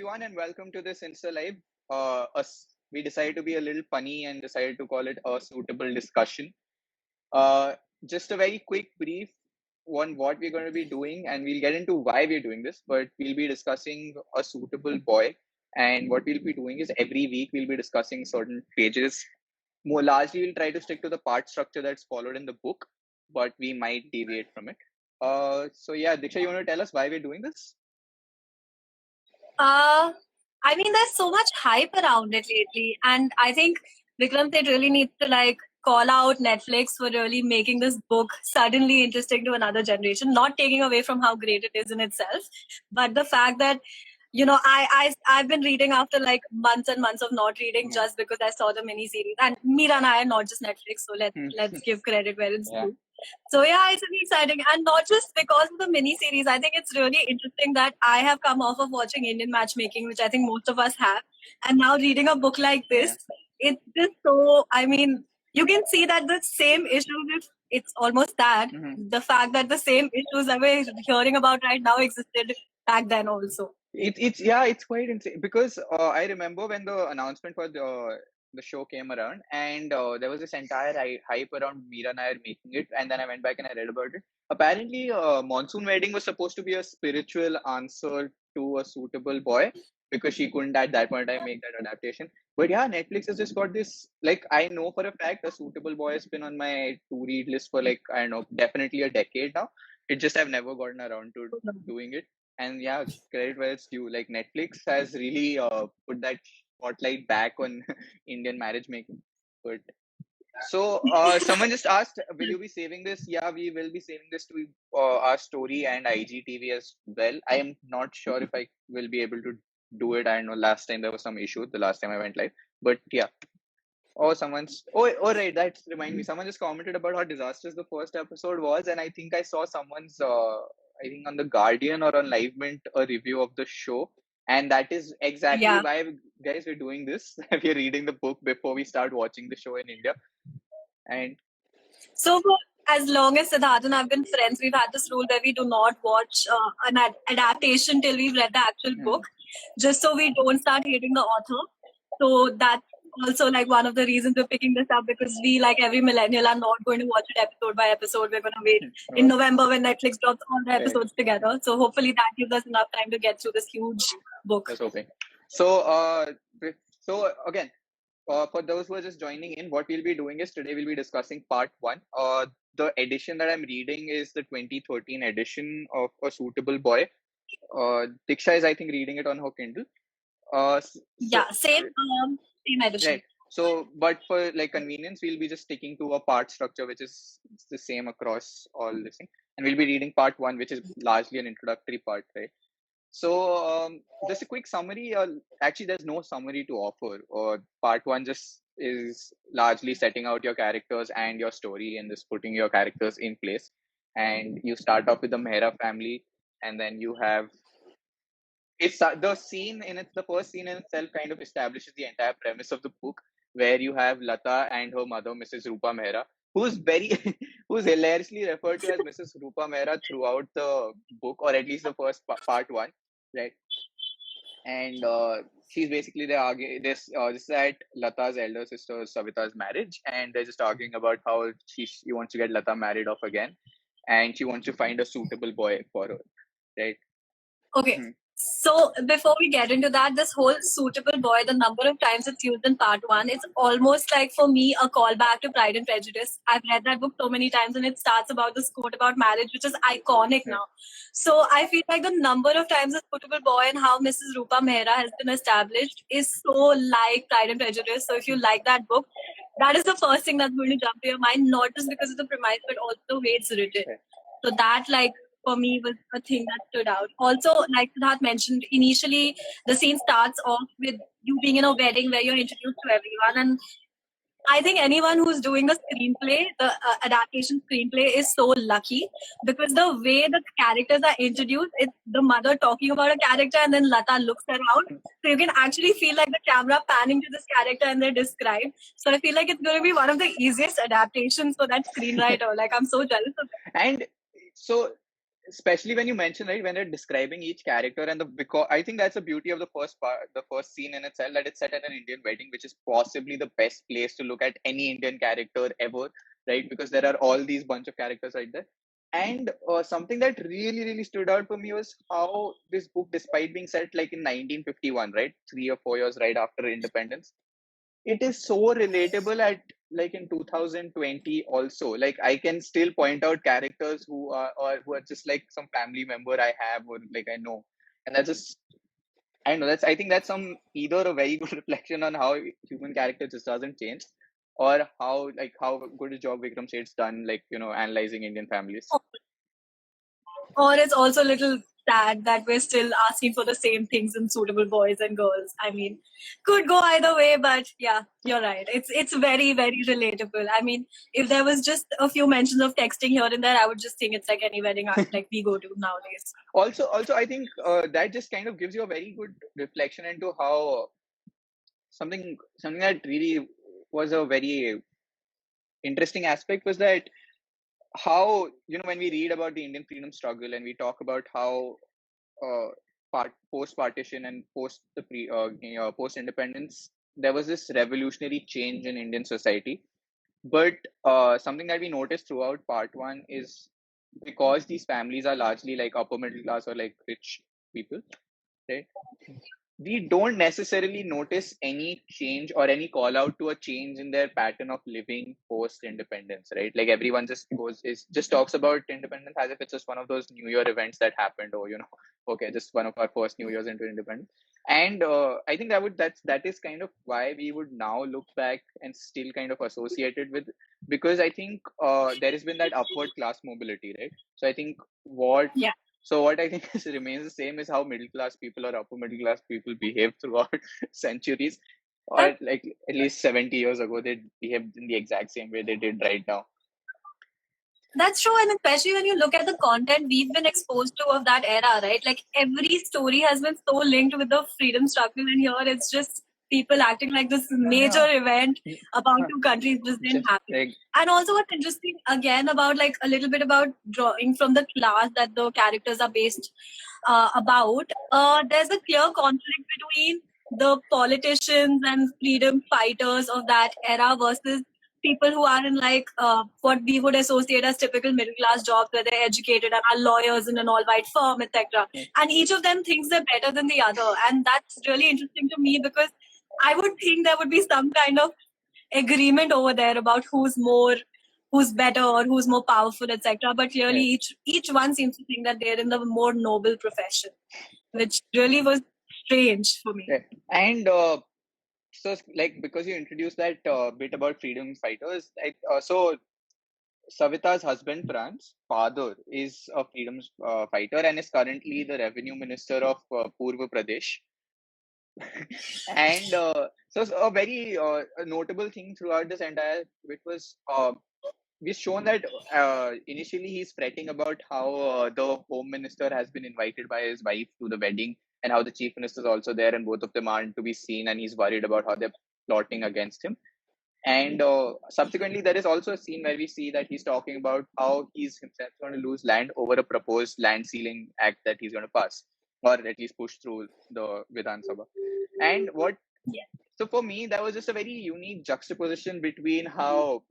everyone, and welcome to this Insta Live. We decided to be a little funny and decided to call it a suitable discussion. Uh, just a very quick brief on what we're going to be doing, and we'll get into why we're doing this. But we'll be discussing a suitable boy, and what we'll be doing is every week we'll be discussing certain pages. More largely, we'll try to stick to the part structure that's followed in the book, but we might deviate from it. So yeah, Diksha, you want to tell us why we're doing this? There's so much hype around it lately, and I think Vikram Seth really needs to call out Netflix for really making this book suddenly interesting to another generation. Not taking away from how great it is in itself, but the fact that I've been reading after months and months of not reading just because I saw the mini series. And Meera and I are not just Netflix, so let's give credit where it's due. So yeah, it's really exciting, and not just because of the mini series. I think it's really interesting that I have come off of watching Indian matchmaking, which I think most of us have, and now reading a book like this, it's just so. You can see that the same issues. It's almost that the fact that the same issues that we're hearing about right now existed back then also. It's quite insane because I remember when the announcement for the show came around, and there was this entire hype around Meera Nair making it, and then I went back and I read about it. Apparently, Monsoon Wedding was supposed to be a spiritual answer to A Suitable Boy because she couldn't at that point in time make that adaptation. But yeah, Netflix has just got this. Like, I know for a fact A Suitable Boy has been on my to read list for I don't know, definitely a decade now. It just I've never gotten around to doing it. And yeah, credit where it's due. Like, Netflix has really put that spotlight back on Indian marriage making. But so someone just asked, will you be saving this? Yeah, we will be saving this to our story and IGTV as well. I am not sure if I will be able to do it. I know last time there was some issue the last time I went live, but yeah. Oh, right. That remind me. Someone just commented about how disastrous the first episode was, and I think I saw someone's, I think on the Guardian or on Live Mint, a review of the show, and that is exactly why, guys, we're doing this. We're reading the book before we start watching the show in India, and so for as long as Siddharth and I've been friends, we've had this rule where we do not watch an adaptation till we've read the actual book, just so we don't start hating the author. So that's also one of the reasons we're picking this up, because we, like every millennial, are not going to watch it episode by episode. We're going to wait in November when Netflix drops all the episodes together. So hopefully that gives us enough time to get through this huge book. That's hoping. So again, for those who are just joining in, what we'll be doing is today we'll be discussing part 1. The edition that I'm reading is the 2013 edition of A Suitable Boy. Diksha is, I think, reading it on her Kindle. Same edition. Right. So, but for convenience, we'll be just sticking to a part structure which is the same across all this thing, and we'll be reading part 1, which is largely an introductory part, right? So, just a quick summary. Actually, there's no summary to offer. Part 1 just is largely setting out your characters and your story, and just putting your characters in place. And you start off with the Mehra family, and then you have the scene in it. The first scene in itself kind of establishes the entire premise of the book, where you have Lata and her mother, Mrs. Rupa Mehra, who's hilariously referred to as Mrs. Rupa Mehra throughout the book, or at least the first part 1, right? And she's basically this is at Lata's elder sister Savita's marriage, and they're just arguing about how she wants to get Lata married off again, and she wants to find a suitable boy for her, right? Okay. So before we get into that, this whole suitable boy, the number of times it's used in part 1, it's almost like, for me, a callback to Pride and Prejudice. I've read that book so many times, and it starts about this quote about marriage, which is iconic now. So I feel like the number of times a suitable boy and how Mrs. Rupa Mehra has been established is so like Pride and Prejudice. So if you like that book, that is the first thing that's going to jump to your mind, not just because of the premise, but also the way it's written. So that, for me, was a thing that stood out. Also, like Siddharth mentioned, initially the scene starts off with you being in a wedding where you're introduced to everyone, and I think anyone who's doing the screenplay, the adaptation screenplay, is so lucky, because the way the characters are introduced, it's the mother talking about a character and then Lata looks around. So you can actually feel like the camera panning to this character and they're described. So I feel like it's going to be one of the easiest adaptations for that screenwriter. I'm so jealous of that. And so especially when you mention, right, when they're describing each character, and because I think that's the beauty of the first part, the first scene in itself, that it's set at an Indian wedding, which is possibly the best place to look at any Indian character ever, right? Because there are all these bunch of characters right there. And something that really, really stood out for me was how this book, despite being set like in 1951, right, 3 or 4 years right after independence, it is so relatable at like in 2020 also. Like I can still point out characters who are just like some family member I have, or like I know. And that's just, I know, that's, I think that's some either a very good reflection on how human character just doesn't change, or how good a job Vikram Seth's done, like, analyzing Indian families. Or it's also a little sad that we're still asking for the same things in Suitable Boys and Girls. I mean, could go either way, but yeah, you're right. It's very, very relatable. I mean, if there was just a few mentions of texting here and there, I would just think it's like any wedding like we go to nowadays. Also, I think that just kind of gives you a very good reflection into how something that really was a very interesting aspect was that how, when we read about the Indian freedom struggle and we talk about how post partition and post the post independence, there was this revolutionary change in Indian society. But something that we noticed throughout part one is, because these families are largely like upper middle class or like rich people, right? We don't necessarily notice any change or any call out to a change in their pattern of living post independence, right? Like everyone just talks about independence as if it's just one of those New Year events that happened, or okay, just one of our first New Year's into independence. And I think that is kind of why we would now look back and still kind of associate it with, because I think there has been that upward class mobility, right? So I think what Yeah. so what I think remains the same is how middle class people or upper middle class people behave throughout centuries, or like at least 70 years ago, they behaved in the exact same way they did right now. That's true, and especially when you look at the content we've been exposed to of that era, right? Like every story has been so linked with the freedom struggle, and here it's just people acting like this major event about two countries just didn't happen. And also, what's interesting again about like a little bit about drawing from the class that the characters are based about, there's a clear conflict between the politicians and freedom fighters of that era versus people who are in like what we would associate as typical middle class jobs, where they're educated and are lawyers in an all white firm, etc. And each of them thinks they're better than the other, and that's really interesting to me, because I would think there would be some kind of agreement over there about who's better or who's more powerful, etc. But clearly each one seems to think that they're in the more noble profession, which really was strange for me. And so, like, because you introduced that bit about freedom fighters, so Savita's husband, Pran's father, is a freedom fighter and is currently the revenue minister of Purva Pradesh. And so a very notable thing throughout this entire bit was, we've shown that initially he's fretting about how the home minister has been invited by his wife to the wedding, and how the chief minister is also there, and both of them aren't to be seen, and he's worried about how they're plotting against him. And subsequently, there is also a scene where we see that he's talking about how he's himself going to lose land over a proposed land sealing act that he's going to pass, or at least push through the Vidhan Sabha. And so for me, that was just a very unique juxtaposition between how,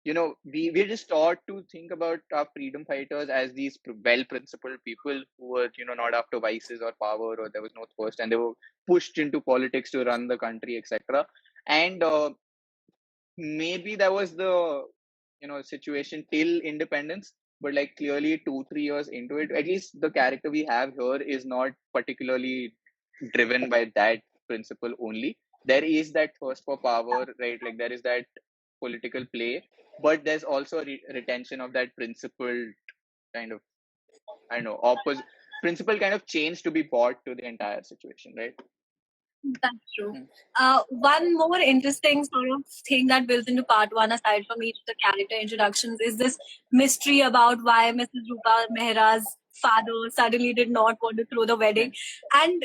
we're just taught to think about our freedom fighters as these well-principled people who were, not after vices or power, or there was no thirst, and they were pushed into politics to run the country, etc. And maybe that was the situation till independence, but like clearly 2-3 years into it, at least the character we have here is not particularly driven by that principle only. There is that thirst for power, right? Like there is that political play, but there's also retention of that principled kind of, I don't know, opposite principle kind of change to be brought to the entire situation, right? That's true. One more interesting sort of thing that builds into part one, aside from each of the character introductions, is this mystery about why Mrs. Rupa Mehra's father suddenly did not want to throw the wedding. And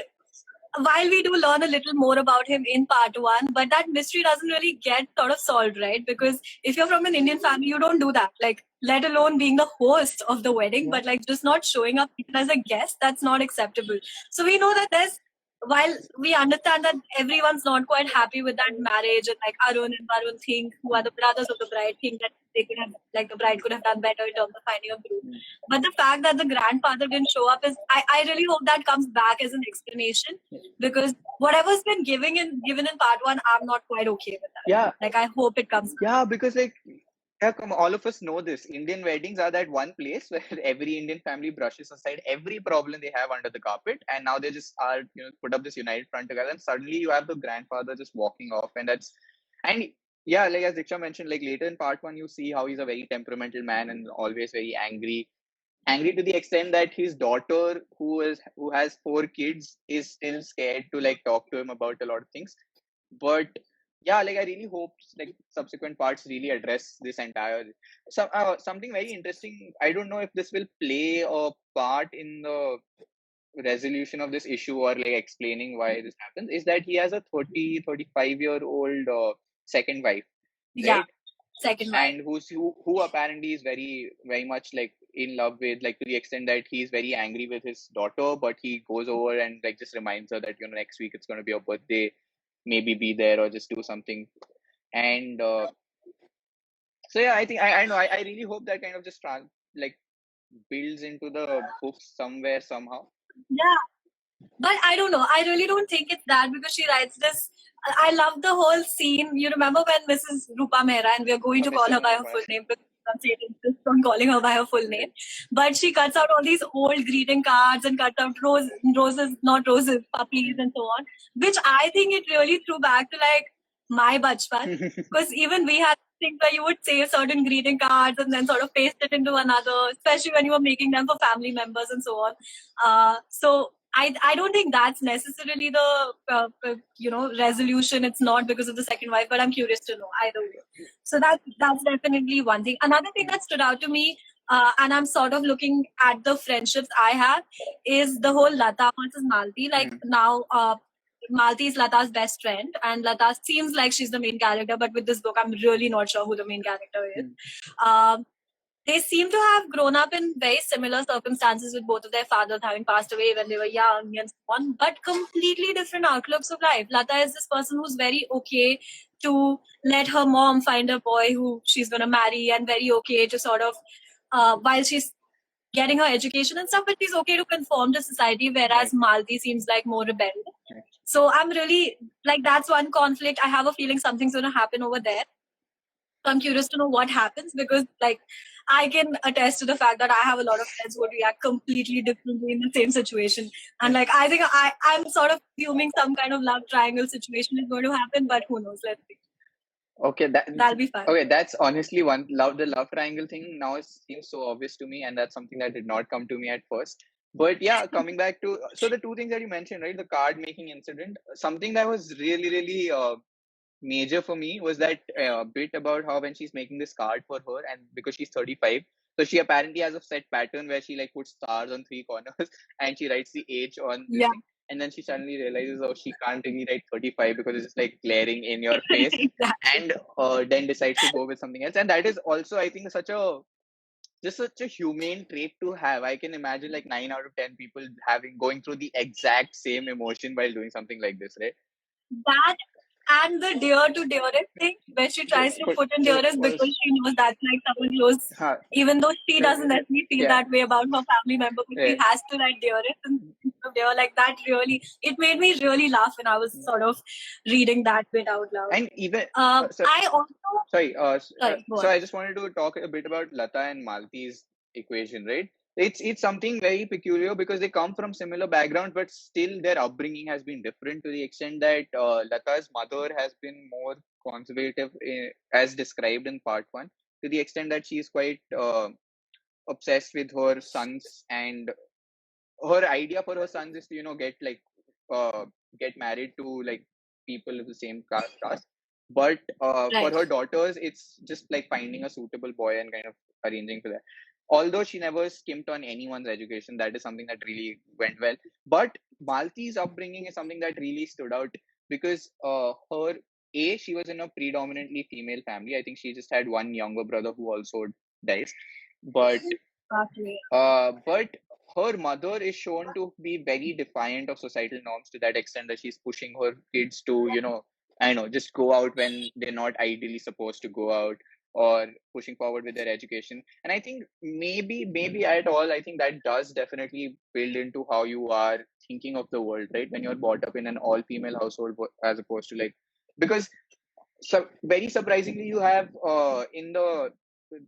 while we do learn a little more about him in part one, but that mystery doesn't really get sort of solved, right? Because if you're from an Indian family, you don't do that. Like, let alone being the host of the wedding, but like just not showing up even as a guest, that's not acceptable. So we know that while we understand that everyone's not quite happy with that marriage, and like Arun and Varun think, who are the brothers of the bride, think that they could have, like, the bride could have done better in terms of finding a groom. But the fact that the grandfather didn't show up is, I really hope that comes back as an explanation, because whatever's been given in part one, I'm not quite okay with that. Yeah. Like, I hope it comes back. Yeah, because like, yeah, all of us know this. Indian weddings are that one place where every Indian family brushes aside every problem they have under the carpet, and now they just are, put up this united front together, and suddenly you have the grandfather just walking off, and yeah, like as Diksha mentioned, like later in part one, you see how he's a very temperamental man and always very angry to the extent that his daughter, who has 4 kids, is still scared to like talk to him about a lot of things. But yeah, like I really hope like subsequent parts really address this entire something very interesting. I don't know if this will play a part in the resolution of this issue or like explaining why this happens, is that he has a 35-year-old second wife, right? Yeah, second wife. And who apparently is very very much like in love with, like, to the extent that he's very angry with his daughter, but he goes over and like just reminds her that next week it's going to be her birthday, maybe be there or just do something. And so yeah, I think I know I really hope that kind of just like builds into the books somewhere somehow. Yeah, but I don't know. I really don't think it's that, because she writes this. I love the whole scene. You remember when Mrs. Rupa Mehra, and we are going to call her by her full name, because Satan insists on calling her by her full name, but she cuts out all these old greeting cards and cuts out roses, not roses, puppies, and so on, which I think it really threw back to like my bachpan, because even we had things where you would save certain greeting cards and then sort of paste it into another, especially when you were making them for family members and so on. So I don't think that's necessarily the resolution. It's not because of the second wife, but I'm curious to know either way. So that's definitely one thing. Another thing that stood out to me, and I'm sort of looking at the friendships I have, is the whole Lata versus Malti. Like now, Malti is Lata's best friend, and Lata seems like she's the main character, but with this book, I'm really not sure who the main character is. They seem to have grown up in very similar circumstances, with both of their fathers having passed away when they were young and so on, but completely different outlooks of life. Lata is this person who's very okay to let her mom find a boy who she's going to marry, and very okay to sort of, while she's getting her education and stuff, but she's okay to conform to society, whereas Malti seems like more rebellious. So I'm really, like, that's one conflict. I have a feeling something's going to happen over there. So I'm curious to know what happens, because like I can attest to the fact that I have a lot of friends who would react completely differently in the same situation. And like I think I'm sort of assuming some kind of love triangle situation is going to happen, but who knows? Let's see. Okay, that'll be fun. Okay, that's honestly the love triangle thing now seems so obvious to me, and that's something that did not come to me at first. But yeah, coming back to the two things that you mentioned, right? The card making incident, something that was really, really major for me was that bit about how when she's making this card for her, and because she's 35, so she apparently has a set pattern where she like puts stars on 3 corners and she writes the age on this thing, and then she suddenly realizes, oh, she can't really write 35 because it's just like glaring in your face. And then decides to go with something else. And that is also, I think, such a humane trait to have. I can imagine like 9 out of 10 people going through the exact same emotion while doing something like this, right? That and the dear to dearest thing, where she tries to put in dearest because she knows that's like someone close, even though she doesn't necessarily feel that way about her family member, but she has to write dearest and dear. Like that really, it made me really laugh when I was sort of reading that bit out loud. And even I also so I just wanted to talk a bit about Lata and Malti's equation, right? It's something very peculiar because they come from similar backgrounds, but still their upbringing has been different, to the extent that Lata's mother has been more conservative, as described in part one, to the extent that she is quite obsessed with her sons, and her idea for her sons is to get married to like people of the same caste. But for her daughters, it's just like finding a suitable boy and kind of arranging for that. Although she never skimped on anyone's education, that is something that really went well. But Malti's upbringing is something that really stood out because she was in a predominantly female family. I think she just had one younger brother who also died, but Okay. but her mother is shown to be very defiant of societal norms to that extent that she's pushing her kids to, I know, just go out when they're not ideally supposed to go out, or pushing forward with their education. And I think maybe at all, I think that does definitely build into how you are thinking of the world, right? When you're brought up in an all-female household as opposed to like, because so very surprisingly, you have in the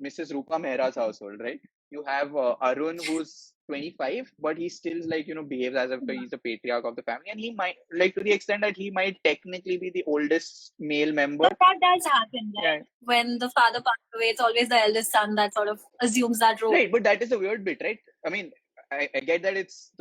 Mrs. Rupa Mehra's household, right? You have Arun, who's 25, but he still behaves as if he's the patriarch of the family, and he might like to the extent that he might technically be the oldest male member. But that does happen, Yeah, right? When the father passes away, it's always the eldest son that sort of assumes that role. right. But that is the weird bit, right? I mean, I get that it's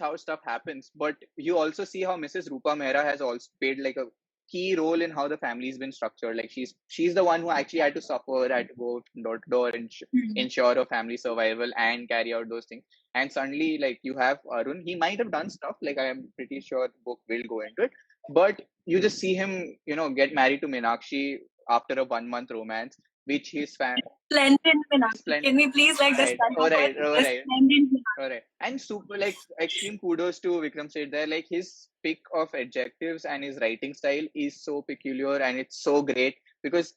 how stuff happens, but you also see how Mrs. Rupa Mehra has also played like a key role in how the family's been structured. Like she's the one who actually had to suffer, had to go door to door and ensure her family survival and carry out those things. And suddenly, like you have Arun, he might have done stuff. Like I am pretty sure the book will go into it, but you just see him, get married to Meenakshi after a 1 month romance, which his family. Splendid Meenakshi. Splendid. Can we please discuss Right. that All right. word? All The right. splendid Meenakshi. All right. And super like extreme kudos to Vikram Seth there. Like his pick of adjectives and his writing style is so peculiar and it's so great because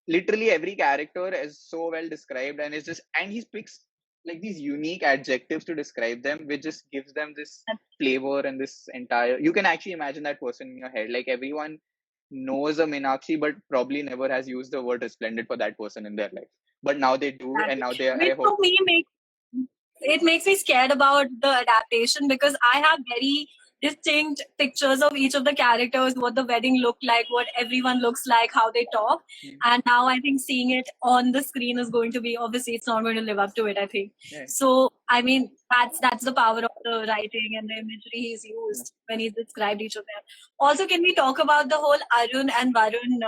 literally every character is so well described and he picks like these unique adjectives to describe them, which just gives them this flavor and this entire. You can actually imagine that person in your head. Like everyone knows a Meenakshi, but probably never has used the word resplendent for that person in their life. But now they do, and now they. Which I hope. to me makes me scared about the adaptation because I have very distinct pictures of each of the characters, what the wedding looked like, what everyone looks like, how they talk. And now I think seeing it on the screen is going to be, obviously it's not going to live up to it, I think. Yeah. So I mean that's the power of the writing and the imagery he's used when he's described each of them. Also, can we talk about the whole Arun and Varun,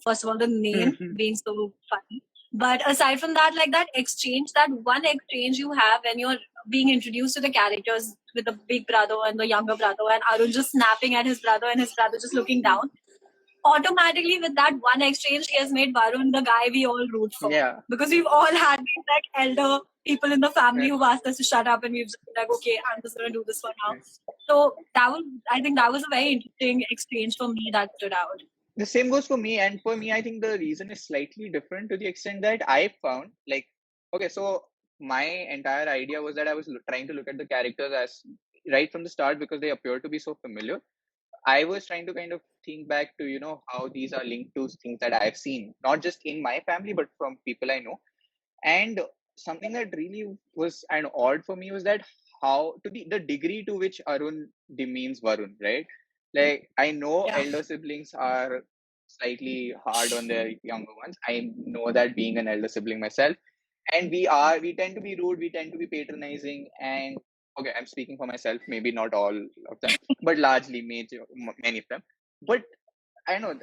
first of all the name being so funny. But aside from that, like that one exchange you have when you're being introduced to the characters with the big brother and the younger brother, and Arun just snapping at his brother and his brother just looking down. Automatically, with that one exchange, he has made Varun the guy we all root for. Yeah. Because we've all had these like elder people in the family who've asked us to shut up, and we've just been like, okay, I'm just going to do this for now. So I think that was a very interesting exchange for me that stood out. The same goes for me, and for me, I think the reason is slightly different to the extent that I found like, okay, so my entire idea was that I was trying to look at the characters as right from the start because they appear to be so familiar. I was trying to kind of think back to how these are linked to things that I've seen, not just in my family, but from people I know. And something that really was kind of odd for me was that how to the degree to which Arun demeans Varun, right? Like I know elder siblings are slightly hard on their younger ones. I know that being an elder sibling myself. And we tend to be rude, we tend to be patronizing, and okay, I'm speaking for myself, maybe not all of them, but largely many of them. But I know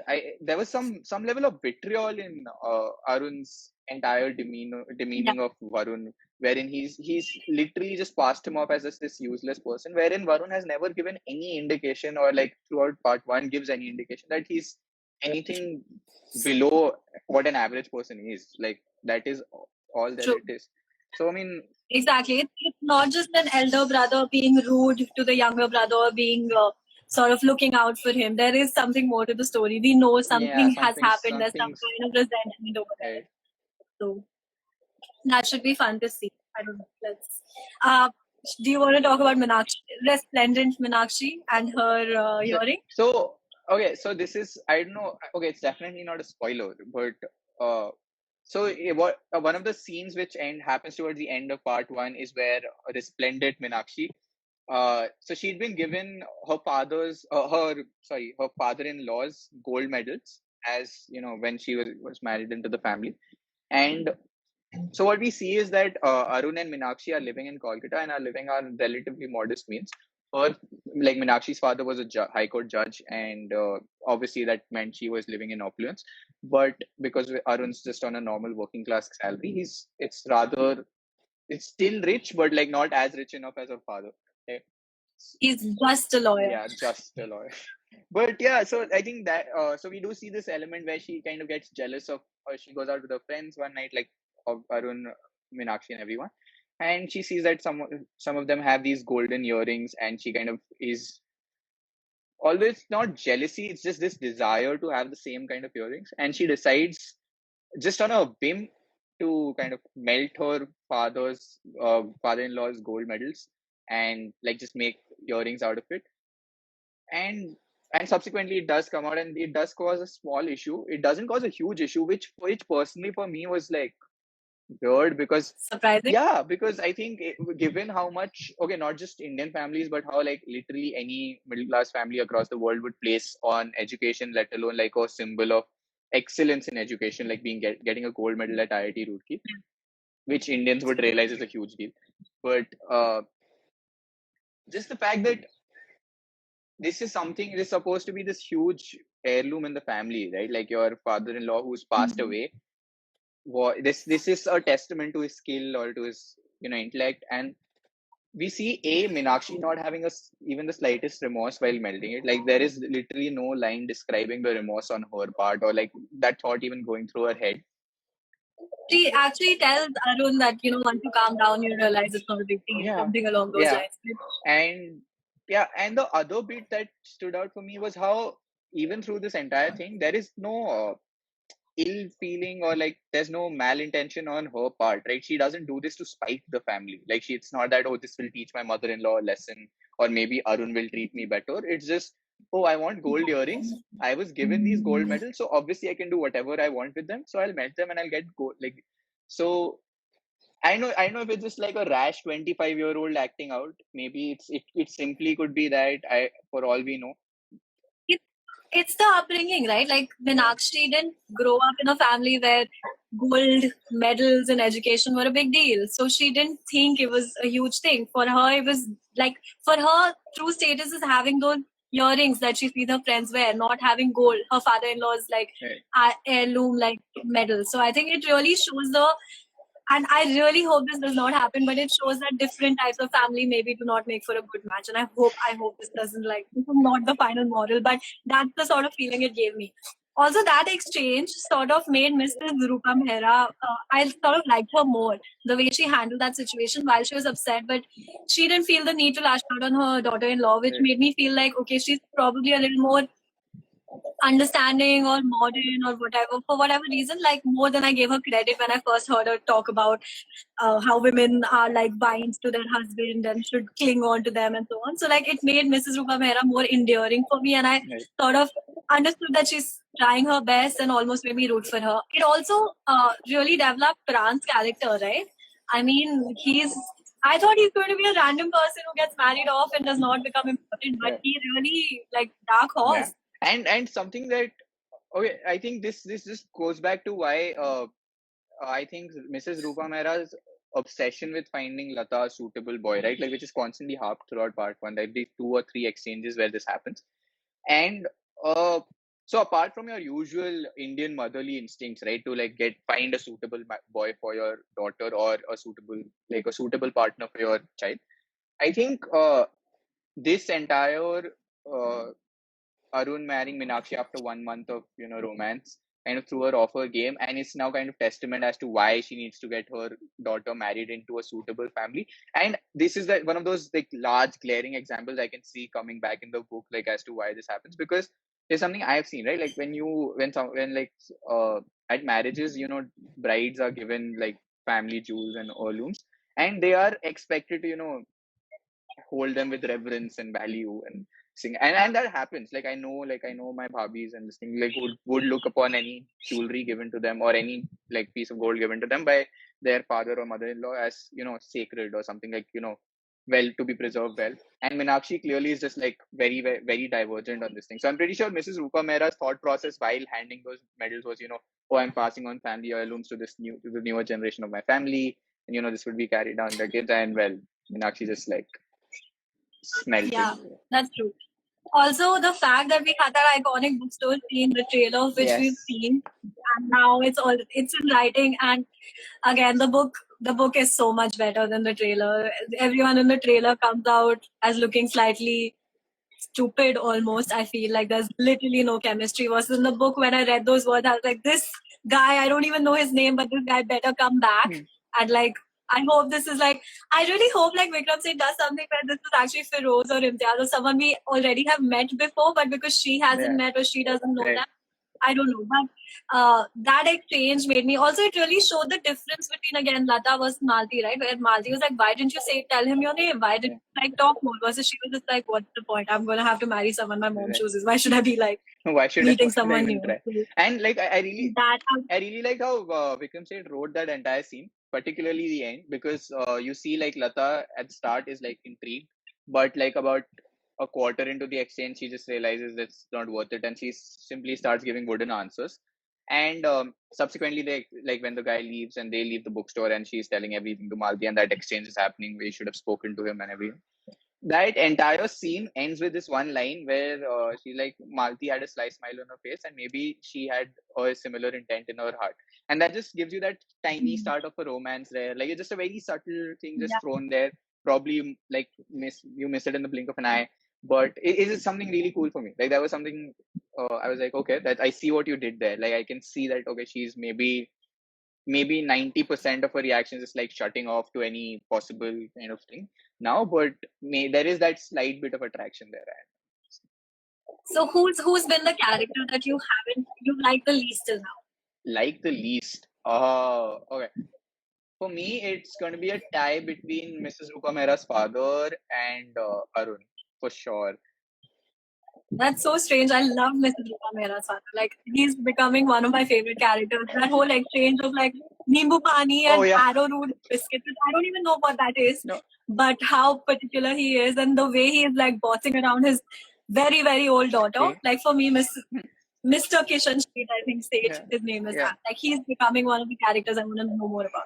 there was some level of vitriol in Arun's entire demeaning of Varun, wherein he's literally just passed him off as this useless person, wherein Varun has never given any indication or like throughout part one gives any indication that he's anything below what an average person is. Like that is all that it is. So I mean, exactly, it's not just an elder brother being rude to the younger brother or being sort of looking out for him. There is something more to the story. We know something has happened. There's some kind of resentment over there. Right. So that should be fun to see. I don't know. Let's. Do you want to talk about Meenakshi, resplendent Meenakshi, and her hearing? So okay, so this is I don't know. Okay, it's definitely not a spoiler, but so one of the scenes which happens towards the end of part one is where resplendent Meenakshi. So she'd been given her father-in-law's gold medals as when she was married into the family, and so what we see is that Arun and Meenakshi are living in Kolkata and are living on relatively modest means. Her, like Meenakshi's father was a high court judge, and obviously that meant she was living in opulence. But because Arun's just on a normal working class salary, it's still rich, but like not as rich enough as her father. Okay? He's just a lawyer. Yeah, just a lawyer. But yeah, so I think that so we do see this element where she kind of gets jealous of, or she goes out with her friends one night, like of Arun, Meenakshi, and everyone, and she sees that some of them have these golden earrings, and she kind of is, although it's not jealousy, it's just this desire to have the same kind of earrings, and she decides just on a whim to kind of melt her father-in-law's gold medals and like just make earrings out of it, and subsequently it does come out and it does cause a small issue. It doesn't cause a huge issue, which personally for me was like weird, because Surprising. yeah, because I think given how much, okay, not just Indian families, but how like literally any middle class family across the world would place on education, let alone like a symbol of excellence in education, like getting a gold medal at IIT Roorkee, which Indians would realize is a huge deal. But just the fact that this is something, it is supposed to be this huge heirloom in the family, right? Like your father-in-law who's passed away. This is a testament to his skill or to his intellect, and we see Meenakshi not having even the slightest remorse while melting it. Like there is literally no line describing the remorse on her part, or like that thought even going through her head. She actually tells Arun that, once you calm down, you realize it's not a big deal, something along those lines. And the other bit that stood out for me was how even through this entire thing, there is no ill feeling, or like there's no malintention on her part, right? She doesn't do this to spite the family. Like it's not that, oh, this will teach my mother-in-law a lesson, or maybe Arun will treat me better. It's just, oh, I want gold earrings. I was given these gold medals, so obviously I can do whatever I want with them. So I'll melt them and I'll get gold. Like, so I know if it's just like a rash 25-year-old acting out, maybe it simply could be that, for all we know. It's the upbringing, right? Like Meenakshi didn't grow up in a family where gold medals in education were a big deal. So she didn't think it was a huge thing. For her, it was like, for her, true status is having those earrings that she sees her friends wear, not having gold. Her father-in-law's like heirloom like medal. So I think it really shows and I really hope this does not happen, but it shows that different types of family maybe do not make for a good match. And I hope this doesn't, like, this is not the final moral, but that's the sort of feeling it gave me. Also, that exchange sort of made Mrs. Rupa Mehra, I sort of liked her more, the way she handled that situation while she was upset, but she didn't feel the need to lash out on her daughter-in-law, which made me feel like, okay, she's probably a little more understanding or modern or whatever, for whatever reason, like more than I gave her credit when I first heard her talk about how women are like binds to their husband and should cling on to them and so on. So like it made Mrs. Rupa Mehra more endearing for me, and I sort of understood that she's trying her best and almost made me root for her. It also really developed Pran's character, right? I mean, I thought he's going to be a random person who gets married off and does not become important, but he really, like, dark horse. And something that, okay, I think this just goes back to why I think Mrs. Rupa Mehra's obsession with finding Lata a suitable boy, right? Like, which is constantly harped throughout part one. There be 2 or 3 exchanges where this happens. And so apart from your usual Indian motherly instincts, right, to like find a suitable boy for your daughter, or a suitable partner for your child, I think this entire Arun marrying Meenakshi after 1 month of romance kind of threw her off her game, and it's now kind of testament as to why she needs to get her daughter married into a suitable family. And this is one of those like large glaring examples I can see coming back in the book, like as to why this happens, because there's something I've seen, right? Like when at marriages, brides are given like family jewels and heirlooms, and they are expected to hold them with reverence and value and sing, and that happens. Like I know my bhabis and this thing, like would look upon any jewelry given to them or any like piece of gold given to them by their father or mother-in-law as sacred or something, like well, to be preserved well. And Meenakshi clearly is just like very, very, very divergent on this thing. So I'm pretty sure Mrs. Rupa Mehra's thought process while handing those medals was, oh, I'm passing on family heirlooms to the newer generation of my family, and this would be carried down the kids. And well, Meenakshi just like smelted. Yeah, that's true. Also, the fact that we had that iconic bookstore scene, the trailer, which we've seen, and now it's in writing. And again, the book the book is so much better than the trailer. Everyone in the trailer comes out as looking slightly stupid almost. I feel like there's literally no chemistry. Versus in the book, when I read those words, I was like, this guy, I don't even know his name, but this guy better come back. And like, I hope this is like, I really hope like Vikram Singh does something where this is actually Feroz or Imtiaz or someone we already have met before, but because she hasn't met or she doesn't know them, I don't know. But that exchange made me also, it really showed the difference between again Lata versus Malti, right? Where Malti was like, why didn't you tell him your name? Why didn't you like talk more? Versus she was just like, what's the point? I'm gonna have to marry someone my mom chooses. Why should I be like meeting someone new? And like I really like how Vikram Seth wrote that entire scene, particularly the end, because you see like Lata at the start is like intrigued, but like about a quarter into the exchange, she just realizes it's not worth it, and she simply starts giving wooden answers. And subsequently, they like when the guy leaves and they leave the bookstore, and she's telling everything to Malti, and that exchange is happening. We should have spoken to him and everything. That entire scene ends with this one line where she like Malti had a sly smile on her face, and maybe she had a similar intent in her heart, and that just gives you that tiny start of a romance there. Like it's just a very subtle thing just thrown there. Probably like you miss it in the blink of an eye, but it is something really cool for me. Like that was something I was like, okay, that I see what you did there. Like I can see that okay, she's maybe 90% of her reactions is like shutting off to any possible kind of thing now, but there is that slight bit of attraction there. So who's been the character that you like the least till now? Like the least? Okay. For me, it's going to be a tie between Mrs. Rupa Mehra's father and Arun, for sure. That's so strange. I love Mrs. Rupa Mehra's father. Like, he's becoming one of my favorite characters. That whole exchange of like Nimbu Pani and arrowroot biscuits. I don't even know what that is, but how particular he is and the way he is like bossing around his very, very old daughter. Like for me, Mr. Kishan Street, I think his name is that. Like he's becoming one of the characters I want to know more about.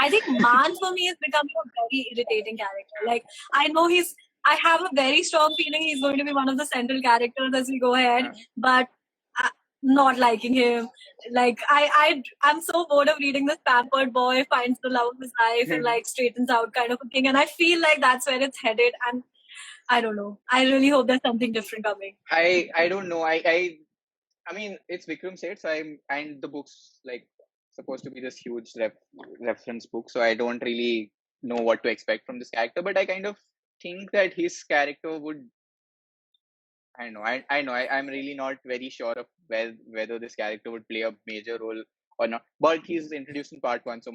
I think Man for me is becoming a very irritating character. Like I know I have a very strong feeling he's going to be one of the central characters as we go ahead, but not liking him. Like I'm so bored of reading this pampered boy finds the love of his life and like straightens out kind of a thing, and I feel like that's where it's headed. And I don't know. I really hope there's something different coming. I don't know. I mean, it's Vikram Seth, and the book's like supposed to be this huge reference book, so I don't really know what to expect from this character. But I kind of think that his character would. I know. I'm really not very sure of whether this character would play a major role or not. But he's introduced in part 1, so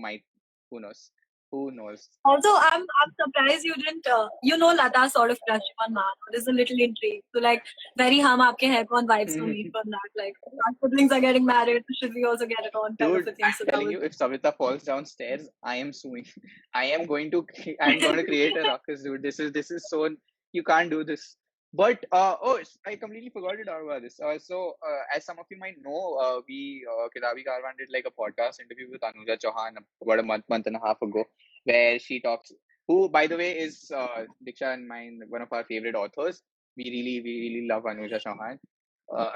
who knows? Who knows? Also, I'm surprised you didn't. Lata sort of crush on Man. There's a little intrigue. So like very hum aapke hai kaun vibes for me from that. Like our siblings are getting married, so should we also get it on? Dude, I'm telling you, if Savita falls downstairs, I am suing. I'm going to create a ruckus, dude. This is so you can't do this. But I completely forgot to talk about this. So as some of you might know, we Kitabi Karwan did like a podcast interview with Anuja Chauhan about a month and a half ago, where she talks. Who, by the way, is Diksha and mine, one of our favorite authors. We really love Anuja Chauhan.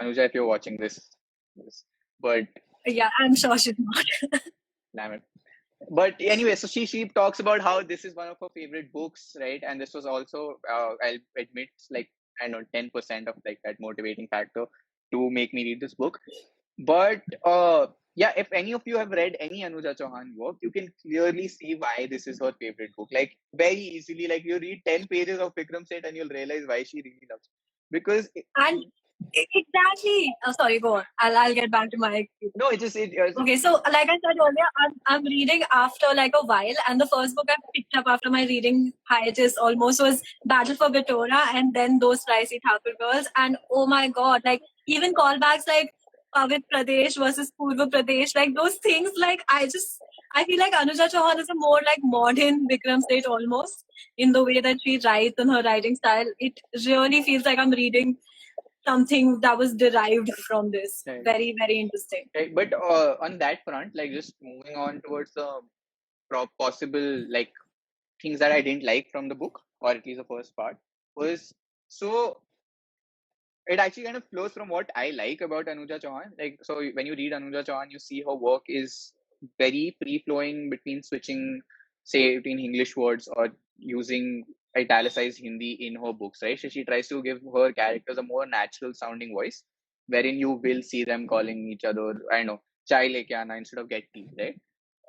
Anuja, if you're watching this, but yeah, I'm sure she's not. Damn it. But anyway, so she talks about how this is one of her favorite books, right? And this was also, I'll admit, like, I know 10% of like that motivating factor to make me read this book. But yeah, if any of you have read any Anuja Chauhan work, you can clearly see why this is her favorite book. Like very easily, like you read 10 pages of Vikram Seth and you'll realize why she really loves it. Because exactly. Oh, sorry, go on. I'll get back to my. No, okay. So, like I said earlier, I'm reading after like a while, and the first book I picked up after my reading hiatus almost was Battle for Bittora, and then Those Pricey Thakur Girls, and oh my god, like even callbacks like Pavit Pradesh versus Purva Pradesh, like those things. Like I feel like Anuja Chauhan is a more like modern Vikram Seth almost in the way that she writes and her writing style. It really feels like I'm reading something that was derived from this. Right. Very, very interesting. Right. But on that front, like just moving on towards the possible like things that I didn't like from the book, or at least the first part, was so it actually kind of flows from what I like about Anuja Chauhan. Like, so when you read Anuja Chauhan, you see her work is very free flowing between switching say between English words or using italicized Hindi in her books, right? So she tries to give her characters a more natural sounding voice, wherein you will see them calling each other, I don't know, chai leke aana instead of get tea, right?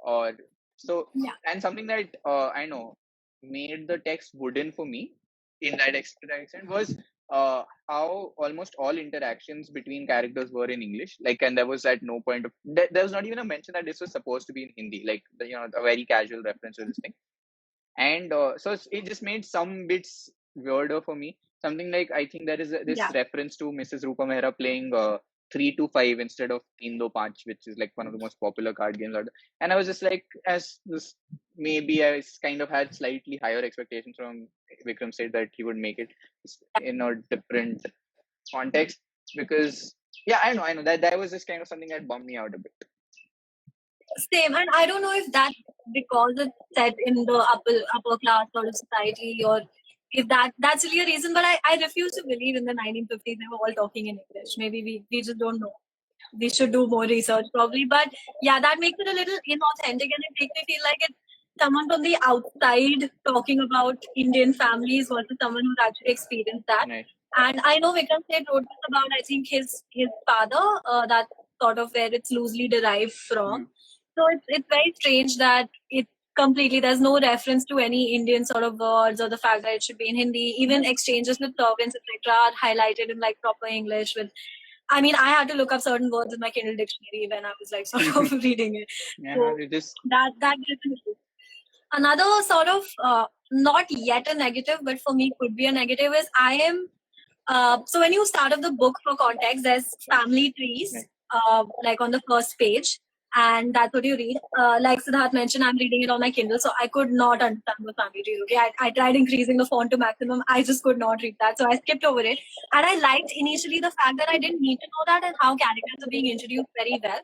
Or so, Yeah. and something that I know made the text wooden for me in that extent was how almost all interactions between characters were in English. Like, and there was at no point of there was not even a mention that this was supposed to be in Hindi. Like, a very casual reference to this thing. And so it just made some bits weirder for me. Something like, I think there is this reference to Mrs. Rupa Mehra playing 3-5 instead of 3-5, which is like one of the most popular card games out there. And I was just like, as this, maybe I kind of had slightly higher expectations from Vikram said that he would make it in a different context, because I know that was just kind of something that bummed me out a bit. Same, and I don't know if that because it's set in the upper class sort of society, or if that's really a reason. But I refuse to believe in the 1950s they were all talking in English. Maybe we just don't know. We should do more research probably. But yeah, that makes it a little inauthentic, and it makes me feel like it's someone from the outside talking about Indian families versus someone who's actually experienced that. Right. And I know Vikram Seth wrote this about, I think, his father. That's sort of where it's loosely derived from. So it's very strange that it completely, there's no reference to any Indian sort of words or the fact that it should be in Hindi. Even exchanges with servants, etc., are highlighted in like proper English. I mean, I had to look up certain words in my Kindle dictionary when I was like sort of reading it. Yeah, so that doesn't. Another sort of not yet a negative, but for me could be a negative is I am. So when you start off the book, for context, there's family trees, like on the first page, and that's what you read. Like Siddharth mentioned, I'm reading it on my Kindle, so I could not understand the family trees. Okay, I tried increasing the font to maximum. I just could not read that, so I skipped over it. And I liked initially the fact that I didn't need to know that and how characters are being introduced very well.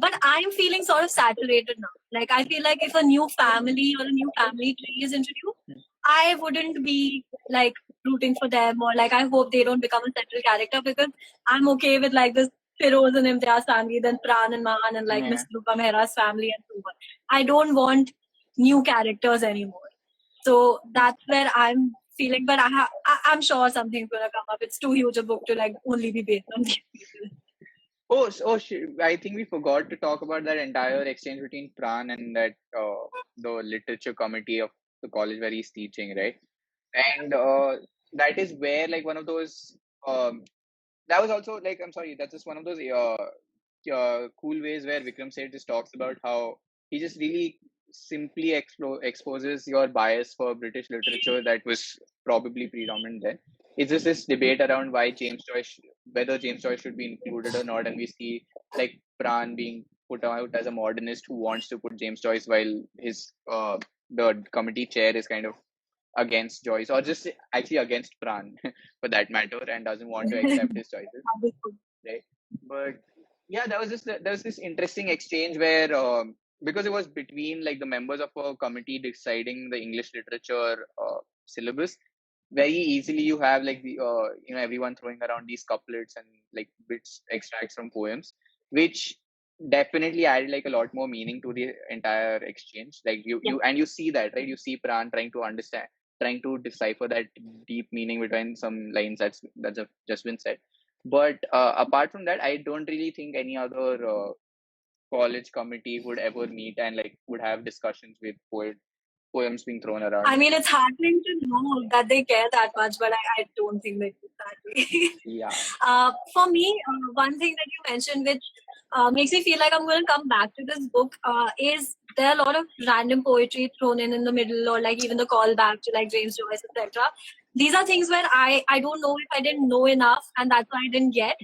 But I'm feeling sort of saturated now. Like, I feel like if a new family or a new family tree is introduced, I wouldn't be like rooting for them, or like I hope they don't become a central character, because I'm okay with like this Firoz and Imtiaz family, then Pran and Maan and like Miss Rupa Mehra's family and so on. I don't want new characters anymore. So that's where I'm feeling, but I'm sure something's gonna come up. It's too huge a book to like only be based on these people. I think we forgot to talk about that entire exchange between Pran and that the literature committee of the college where he's teaching, right? And that is where like one of those that was also like, I'm sorry, that's just one of those cool ways where Vikram Seth just talks about how he just really simply exposes your bias for British literature that was probably predominant then. It's just this debate around whether James Joyce should be included or not, and we see like Pran being put out as a modernist who wants to put James Joyce, while his the committee chair is kind of against Joyce, or just actually against Pran for that matter, and doesn't want to accept his choices. Right? But yeah, there was this interesting exchange where because it was between like the members of a committee deciding the English literature syllabus, very easily you have like the everyone throwing around these couplets and like bits extracts from poems, which definitely added like a lot more meaning to the entire exchange. Like you see that, right? You see Pran trying to decipher that deep meaning between some lines that's just been said. But apart from that, I don't really think any other college committee would ever meet and like would have discussions with poems being thrown around. I mean, it's heartening to know that they care that much, but I don't think they do that way. Yeah. For me, one thing that you mentioned, which makes me feel like I'm going to come back to this book, is there are a lot of random poetry thrown in the middle, or like even the callback to like James Joyce, etc. These are things where I don't know if I didn't know enough, and that's why I didn't get.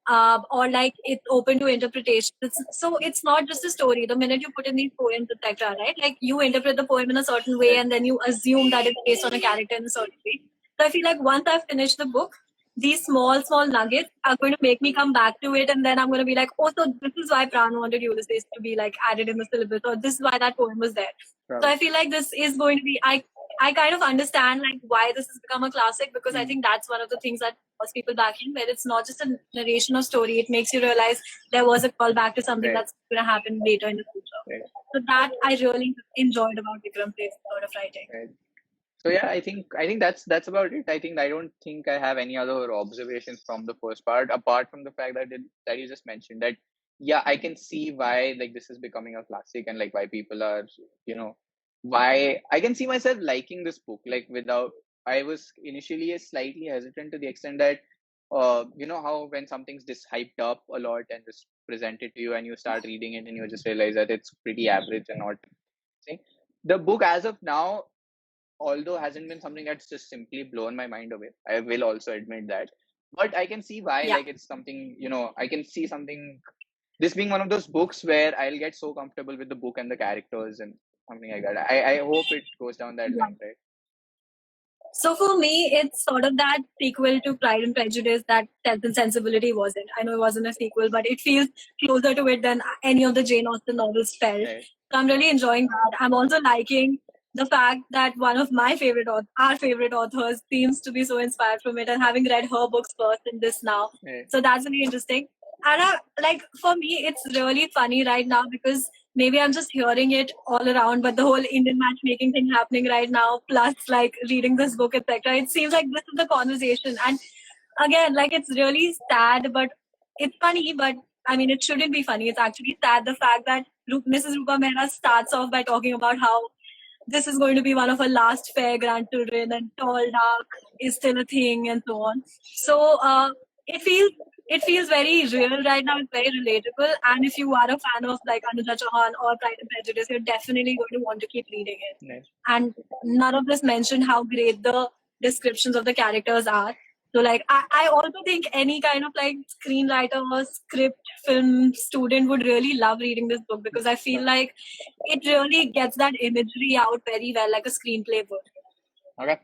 Or like it's open to interpretation. So it's not just a story. The minute you put in these poems, etc., right? Like you interpret the poem in a certain way, and then you assume that it's based on a character in a certain way. So I feel like once I've finished the book, these small nuggets are going to make me come back to it, and then I'm going to be like, oh, so this is why Pran wanted Ulysses to be like added in the syllabus, or this is why that poem was there. Right. So I feel like this is going to be, I kind of understand like why this has become a classic, because I think that's one of the things that draws people back in, where it's not just a narration or story. It makes you realize there was a callback to something that's going to happen later in the future. So that I really enjoyed about Vikram Prave's method of writing. Right. So yeah, I think that's about it. I don't think I have any other observations from the first part, apart from the fact that you just mentioned that yeah, I can see why like this is becoming a classic and like why people are, you know, why I can see myself liking this book. Like without, I was initially slightly hesitant to the extent that you know how when something's just hyped up a lot and just presented to you and you start reading it and you just realize that it's pretty average and not thing. The book as of now, although hasn't been something that's just simply blown my mind away, I will also admit that, but I can see why. Yeah. Like it's something, you know, I can see something, this being one of those books where I'll get so comfortable with the book and the characters and something like that. I hope it goes down that Yeah. line, right? So for me, it's sort of that sequel to Pride and Prejudice that Sense and Sensibility wasn't. I know it wasn't a sequel, but it feels closer to it than any of the Jane Austen novels felt. Right. So I'm really enjoying that. I'm also liking the fact that one of my favorite, our favorite authors, seems to be so inspired from it, and having read her books first and this now. Right. So that's really interesting. And like for me, it's really funny right now because maybe I'm just hearing it all around, but the whole Indian matchmaking thing happening right now, plus like reading this book, etc. It seems like this is the conversation. And again, like it's really sad, but it's funny, but I mean, it shouldn't be funny. It's actually sad, the fact that Mrs. Rupa Mehra starts off by talking about how this is going to be one of her last fair grandchildren and tall dark is still a thing and so on. So it feels very real right now. It's very relatable. And if you are a fan of like Anuja Chauhan or Pride and Prejudice, you're definitely going to want to keep reading it. Nice. And none of this mentioned how great the descriptions of the characters are. So like I also think any kind of like screenwriter or script film student would really love reading this book, because I feel like it really gets that imagery out very well, like a screenplay would. Okay.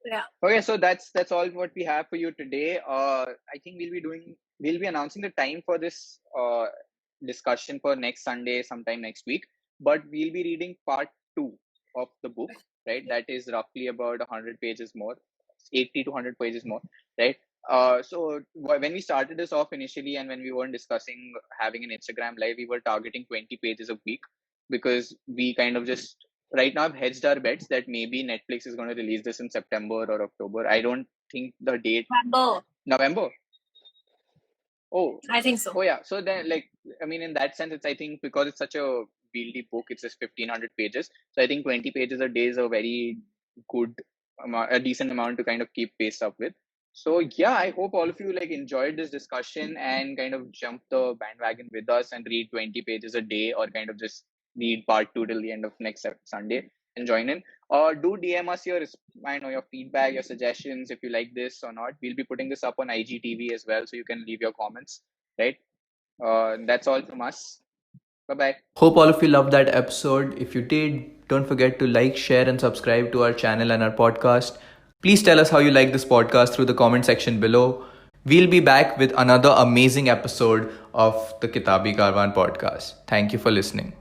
Yeah. Okay, so that's all what we have for you today. I think we'll be announcing the time for this discussion for next Sunday, sometime next week. But we'll be reading part 2 of the book, right? That is roughly about 100 pages more, 80 to 100 pages more, right? So when we started this off initially, and when we weren't discussing having an Instagram live, we were targeting 20 pages a week, because we kind of just right now I've hedged our bets that maybe Netflix is going to release this in September or October. I don't think the date. November. Oh, I think so. Oh yeah. So then, like, I mean, in that sense, it's, I think, because it's such a wieldy book, it's just 1500 pages. So I think 20 pages a day is a very good a decent amount to kind of keep pace up with. So yeah, I hope all of you like enjoyed this discussion and kind of jump the bandwagon with us and read 20 pages a day, or kind of just read part 2 till the end of next Sunday and join in. Or do DM us your feedback, your suggestions, if you like this or not. We'll be putting this up on IGTV as well, so you can leave your comments, right? That's all from us. Bye-bye. Hope all of you loved that episode. If you did, don't forget to like, share, and subscribe to our channel and our podcast. Please tell us how you like this podcast through the comment section below. We'll be back with another amazing episode of the Kitabi Karwan podcast. Thank you for listening.